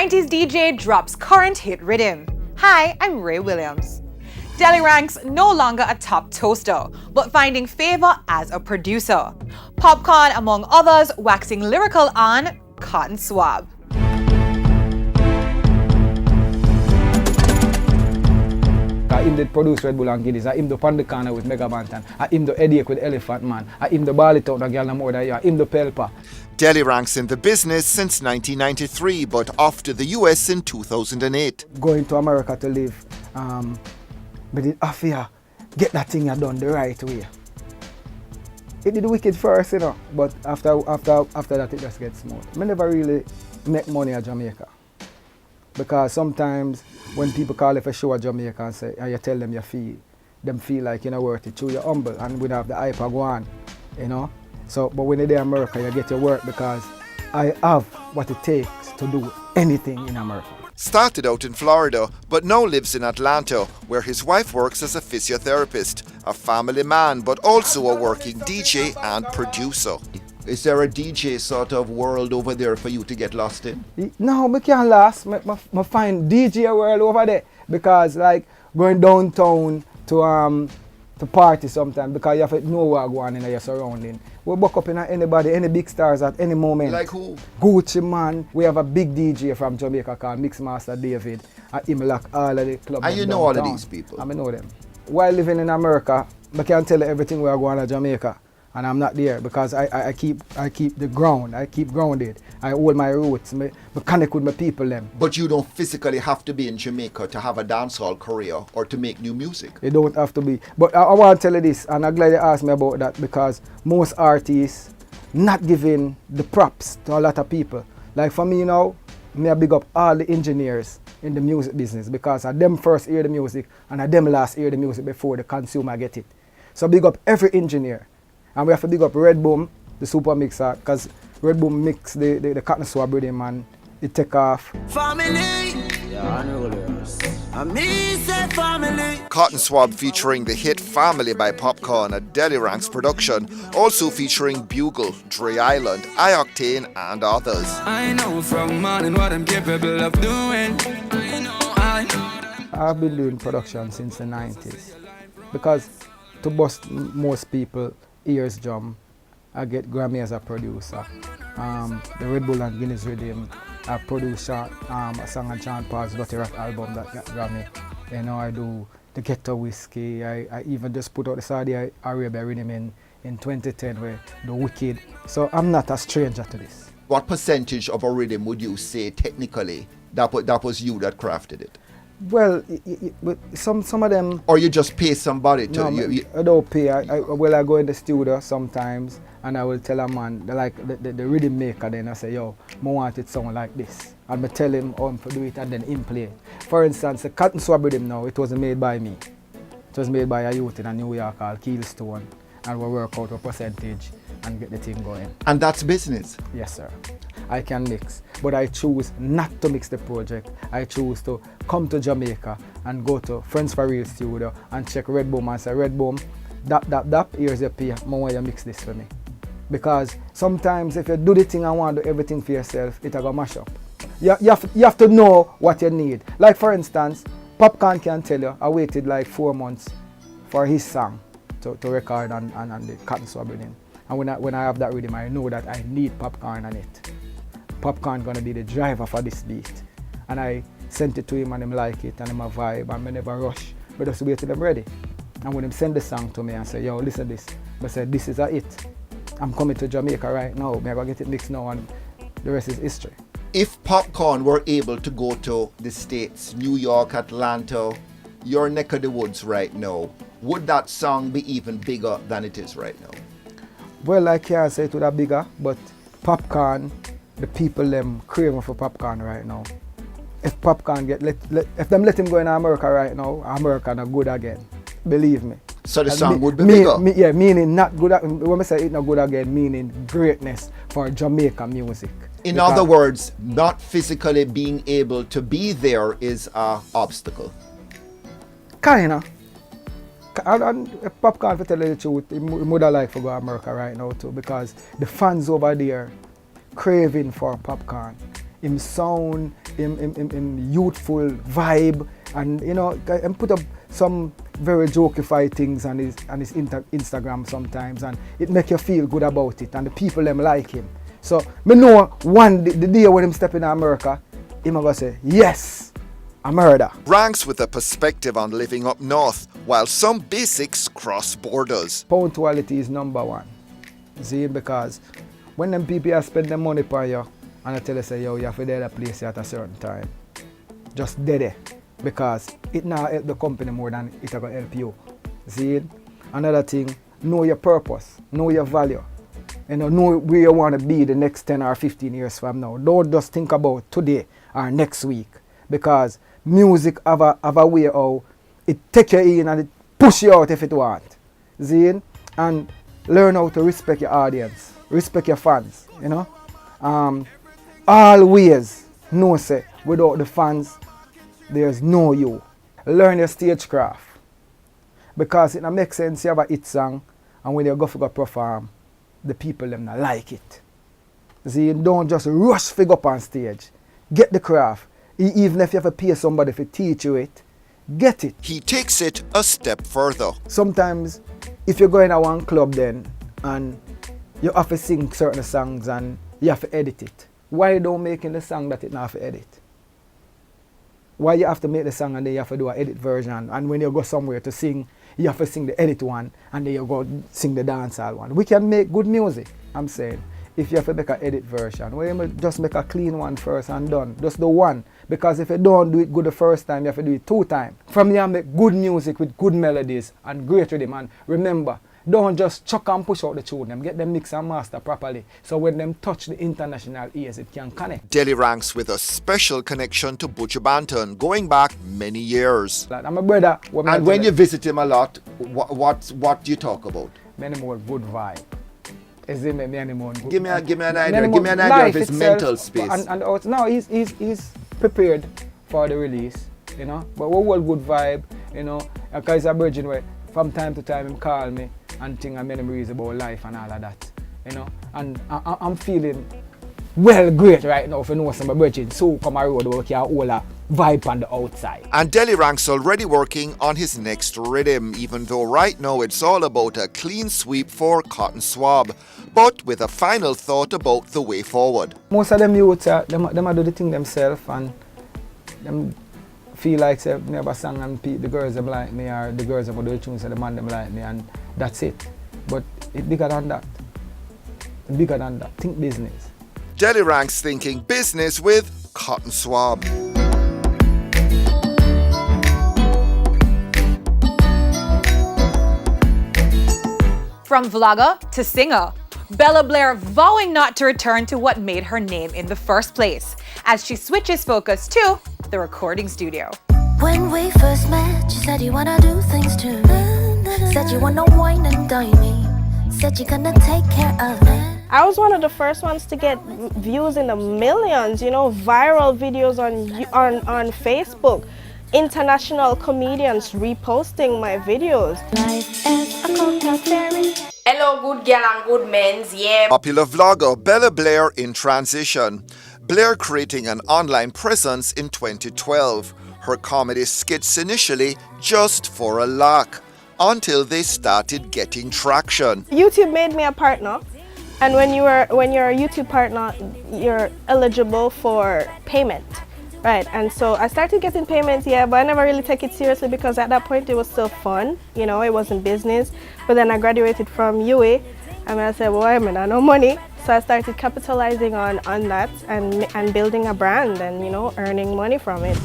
90s DJ drops current hit rhythm. Hi, I'm Ray Williams. Deli ranks no longer a top toaster, but finding favor as a producer. Popcorn, among others, waxing lyrical on Cotton Swab. Him did produce Red Bull and Guinness. Him do Pon the Corner with Mega Bantan. Him do Headache with Elephant Man. Him do Ball It Out and Girl No More Than You. Him do Pelpa. Deli ranks in the business since 1993, but off to the US in 2008. Going to America to live, but it after get that thing done the right way. It did wicked first, you know, but after that it just gets smooth. I never really make money at Jamaica. Because sometimes when people call you for show at Jamaica and say, and you tell them them feel like you're not worth it, you're humble and we have the hype go on, you know. So, but when you're there in America, you get your work because I have what it takes to do anything in America. Started out in Florida, but now lives in Atlanta, where his wife works as a physiotherapist, a family man, but also a working DJ and producer. Is there a DJ sort of world over there for you to get lost in? No, we can't last. I find DJ world over there because like going downtown to party sometimes because you have to know what going on in your surrounding. We buck up in anybody, any big stars at any moment. Like who? Gucci Man. We have a big DJ from Jamaica called Mixmaster David. And him lock all of the clubs. And you know all of these people? I know them. While living in America, I can tell you everything we are going to Jamaica. And I'm not there because I keep the ground. I keep grounded. I hold my roots. I connect with my people them. But you don't physically have to be in Jamaica to have a dancehall career or to make new music. You don't have to be. But I want to tell you this, and I'm glad you asked me about that because most artists not giving the props to a lot of people. Like for me now, I big up all the engineers in the music business because I them first hear the music and I them last hear the music before the consumer get it. So big up every engineer. And we have to big up Red Boom, the super mixer, because Red Boom mix the Cotton Swab rhythm and it take off. Family, family. Cotton Swab featuring the hit Family by Popcorn, a Deli Ranks production, also featuring Bugle, Dre Island, I-Octane and others. I know from morning what I'm capable of doing. I've been doing production since the 90s because to bust most people ears drum, I get Grammy as a producer. The Red Bull and Guinness Rhythm, I produce a song on John Paul's Dirty Rock album that got Grammy. You know, I do the Ghetto Whiskey. I even just put out the Saudi Arabia Rhythm in 2010 where the Wicked. So I'm not a stranger to this. What percentage of a rhythm would you say technically that was you that crafted it? Well, some of them. Or you just pay somebody to? No, I don't pay. I go in the studio sometimes and I will tell a man, the rhythm maker, then I say, yo, I want it sound like this. And I tell him how to do it and then him play it. For instance, the Cotton Swab rhythm now, it wasn't made by me. It was made by a youth in New York called Keelstone. And we work out a percentage and get the thing going. And that's business? Yes, sir. I can mix, but I choose not to mix the project. I choose to come to Jamaica and go to Friends for Real studio and check Red Boom and say, Red Boom, here's your pay, I want you to mix this for me. Because sometimes if you do the thing and want to do everything for yourself, it'll go mash up. You have to know what you need. Like for instance, Popcorn can tell you, I waited like 4 months for his song to record on the Cotton Swab rhythm. And when I have that rhythm, I know that I need Popcorn on it. Popcorn gonna be the driver for this beat. And I sent it to him and him like it and him a vibe and I never rush. But just wait till I'm ready. And when him send the song to me and say, yo, listen to this. I said, this is a it. I'm coming to Jamaica right now. I'm gonna get it mixed now and the rest is history. If Popcorn were able to go to the States, New York, Atlanta, your neck of the woods right now, would that song be even bigger than it is right now? Well, I can't say it would have bigger, but Popcorn, the people them craving for Popcorn right now. If Popcorn if them let him go in America right now, America not good again. Believe me. So the song would be bigger? Yeah, meaning not good. When I say it not good again, meaning greatness for Jamaica music. In other words, not physically being able to be there is an obstacle. Kinda. If Popcorn, to tell you the truth, he would have liked to go to America right now too because the fans over there craving for Popcorn. him sound, him youthful vibe, and you know, and put up some very jokify things on his Instagram sometimes, and it make you feel good about it, and the people them like him. So me know the day when him step in America, him gonna say, yes, a murder. Ranks with a perspective on living up north, while some basics cross borders. Punctuality is number one. See, because when them people spend their money for you, and I tell you say, yo, you have to do that place at a certain time, just dead there. Because it now help the company more than it will help you. See? Another thing, know your purpose, know your value. You know where you want to be the next 10 or 15 years from now. Don't just think about today or next week. Because music have a way how it take you in and it push you out if it want. See? And learn how to respect your audience, respect your fans, you know. Always know say without the fans, there's no you. Learn your stagecraft. Because it makes sense you have a hit song and when you go perform, the people them not like it. See, you don't just rush figure up on stage. Get the craft. Even if you have to pay somebody to teach you it, get it. He takes it a step further. Sometimes if you're going to one club then and you have to sing certain songs and you have to edit it, why don't making the song that it not have to edit? Why you have to make the song and then you have to do an edit version, and when you go somewhere to sing, you have to sing the edit one and then you go sing the dancehall one. We can make good music, I'm saying. If you have to make an edit version, well, you just make a clean one first and done. Just do one. Because if you don't do it good the first time, you have to do it 2 times. From there, make good music with good melodies and great rhythm. And remember, don't just chuck and push out the tune. Them get them mix and master properly. So when them touch the international ears, it can connect. Delhi ranks with a special connection to Butcher Banton, going back many years. I'm a brother. And when you visit him a lot, what do you talk about? Many more good vibe. Give me an idea. Give me an idea of his itself, mental space. And also, no, he's prepared for the release, you know. But we all good vibe, you know. Because he's a virgin where from time to time him call me and think of memories about life and all of that, you know. And I'm feeling well great right now if you know some virgin. So come a road where we can hold a vibe on the outside. And Delhi ranks already working on his next rhythm, even though right now it's all about a clean sweep for Cotton Swab, but with a final thought about the way forward. Most of them youths, them do the thing themselves and them feel like say never sang and the girls them like me or the girls them do the tunes and the man them like me and that's it. But it's bigger than that. It's bigger than that. Think business. Delhi ranks thinking business with Cotton Swab. From vlogger to singer, Bella Blair vowing not to return to what made her name in the first place, as she switches focus to the recording studio. When we first met, you said you wanna do things to me. Said you wanna wine and dine me. Said you're gonna take care of me. I was one of the first ones to get views in the millions, you know, viral videos on Facebook. International comedians reposting my videos. Life is a cocktail fairy. Hello, good girl and good men's, yeah. Popular vlogger Bella Blair in transition. Blair creating an online presence in 2012. Her comedy skits initially just for a lark, until they started getting traction. YouTube made me a partner, and when you're a YouTube partner, you're eligible for payment. Right, and so I started getting payments, yeah, but I never really take it seriously because at that point it was still fun, you know, it wasn't business. But then I graduated from UA and I said, well, I mean, I no money. So I started capitalizing on that and building a brand and, you know, earning money from it.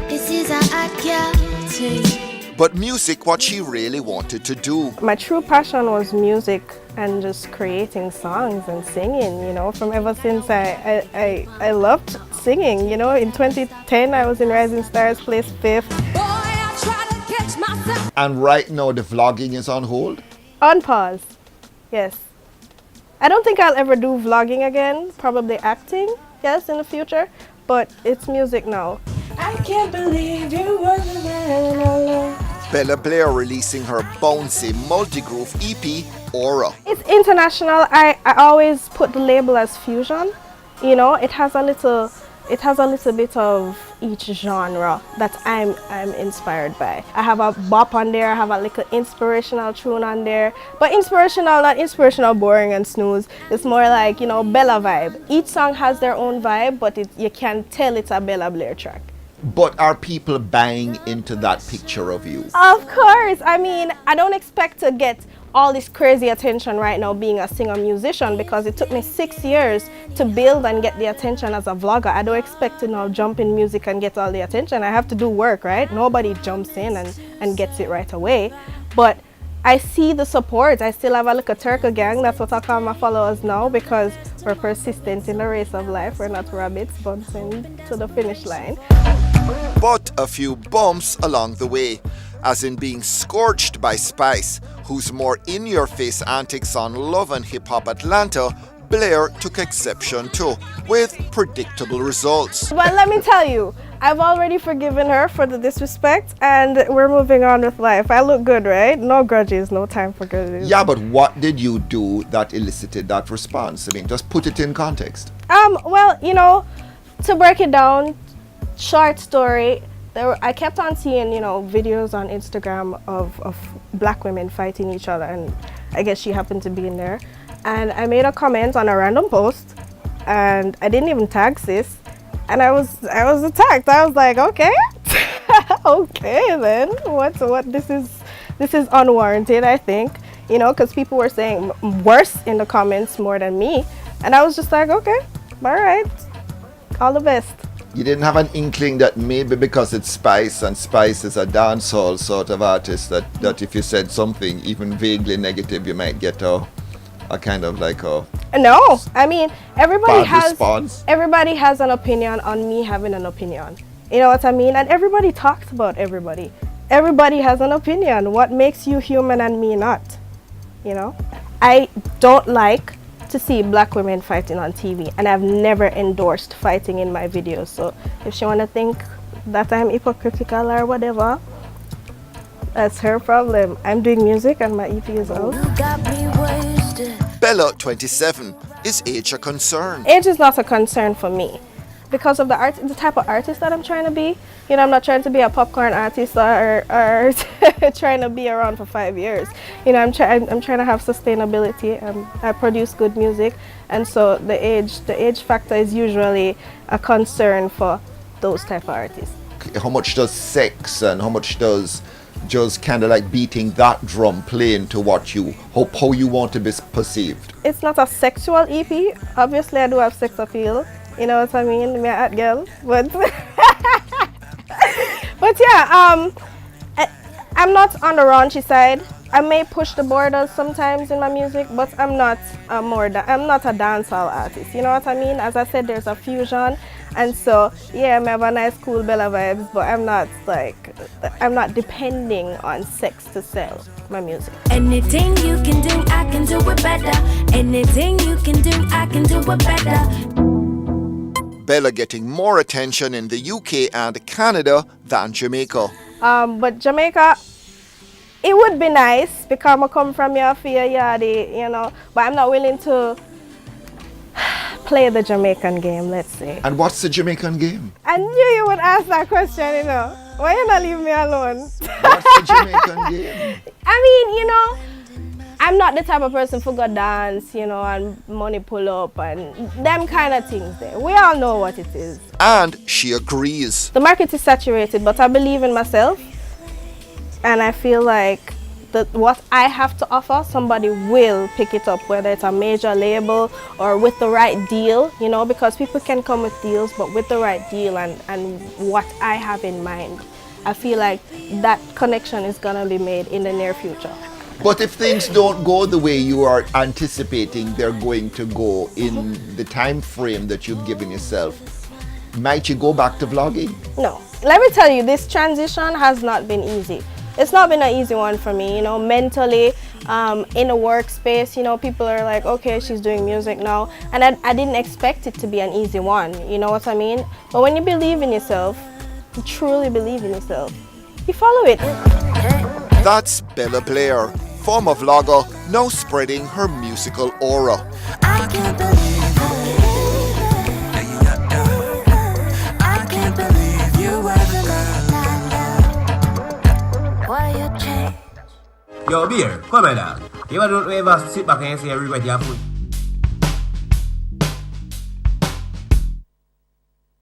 This is a activity. But music, what she really wanted to do. My true passion was music and just creating songs and singing, you know, from ever since I loved singing, you know. In 2010 I was in Rising Stars, placed 5th. Boy, I try to catch myself. And right now the vlogging is on hold? On pause, yes. I don't think I'll ever do vlogging again, probably acting, yes, in the future, but it's music now. I can't believe you were the man I love. Bella Blair releasing her bouncy multi-groove EP, Aura. It's international. I always put the label as fusion. You know, it has a little bit of each genre that I'm inspired by. I have a bop on there, I have a little inspirational tune on there. But inspirational, not inspirational, boring and snooze. It's more like, you know, Bella vibe. Each song has their own vibe, but you can tell it's a Bella Blair track. But are people buying into that picture of you? Of course. I mean, I don't expect to get all this crazy attention right now being a singer-musician because it took me 6 years to build and get the attention as a vlogger. I don't expect to now jump in music and get all the attention. I have to do work, right? Nobody jumps in and gets it right away. But I see the support. I still have a little turtle gang. That's what I call my followers now because we're persistent in the race of life. We're not rabbits bouncing to the finish line. But a few bumps along the way, as in being scorched by Spice, whose more in-your-face antics on Love and Hip Hop Atlanta, Blair took exception to, with predictable results. But let me tell you, I've already forgiven her for the disrespect and we're moving on with life. I look good, right? No grudges, no time for grudges. Yeah, but what did you do that elicited that response? I mean, just put it in context. Well, you know, to break it down, short story, I kept on seeing, you know, videos on Instagram of black women fighting each other, and I guess she happened to be in there. And I made a comment on a random post, and I didn't even tag sis, and I was attacked. I was like, okay, okay then, what? This is unwarranted, I think, you know, because people were saying worse in the comments more than me, and I was just like, okay, all right, all the best. You didn't have an inkling that maybe because it's Spice and Spice is a dancehall sort of artist that if you said something even vaguely negative, you might get a kind of like a... No, I mean, everybody has an opinion on me having an opinion. You know what I mean? And everybody talks about everybody. Everybody has an opinion. What makes you human and me not? You know? I don't like to see black women fighting on TV, and I've never endorsed fighting in my videos. So if she wanna think that I'm hypocritical or whatever, that's her problem. I'm doing music and my EP is out. Bella, 27, is age a concern? Age is not a concern for me because of the type of artist that I'm trying to be. You know, I'm not trying to be a popcorn artist or trying to be around for 5 years. You know, I'm trying to have sustainability. I produce good music, and so the age factor is usually a concern for those type of artists. How much does sex and how much does just kind of like beating that drum play into what you hope, how you want to be perceived? It's not a sexual EP. Obviously, I do have sex appeal. You know what I mean? Me a hot girl, but but yeah, I'm not on the raunchy side. I may push the borders sometimes in my music, but I'm not a dancehall artist. You know what I mean? As I said, there's a fusion, and so yeah, I have a nice cool Bella vibes, but I'm not depending on sex to sell my music. Anything you can do, I can do it better. Anything you can do, I can do it better. Bella getting more attention in the UK and Canada than Jamaica. But Jamaica, it would be nice because I come from here for yardy, you know, but I'm not willing to play the Jamaican game, let's say. And what's the Jamaican game? I knew you would ask that question, you know. Why you not leave me alone? What's the Jamaican game? I mean, you know, I'm not the type of person who go dance, you know, and money pull up and them kind of things there. We all know what it is. And she agrees. The market is saturated, but I believe in myself. And I feel like that what I have to offer, somebody will pick it up, whether it's a major label or with the right deal, you know, because people can come with deals, but with the right deal and what I have in mind, I feel like that connection is going to be made in the near future. But if things don't go the way you are anticipating they're going to go in the time frame that you've given yourself, might you go back to vlogging? No. Let me tell you, this transition has not been easy. It's not been an easy one for me, you know, mentally, in a workspace, you know, people are like, okay, she's doing music now. And I didn't expect it to be an easy one, you know what I mean? But when you believe in yourself, you truly believe in yourself, you follow it. That's Bella Blair, former vlogger, now spreading her musical aura. I can't believe it. I can't believe you were the girl I love. Why you change? Yo, Beer, come here. You ever don't ever sit back and say regret your food?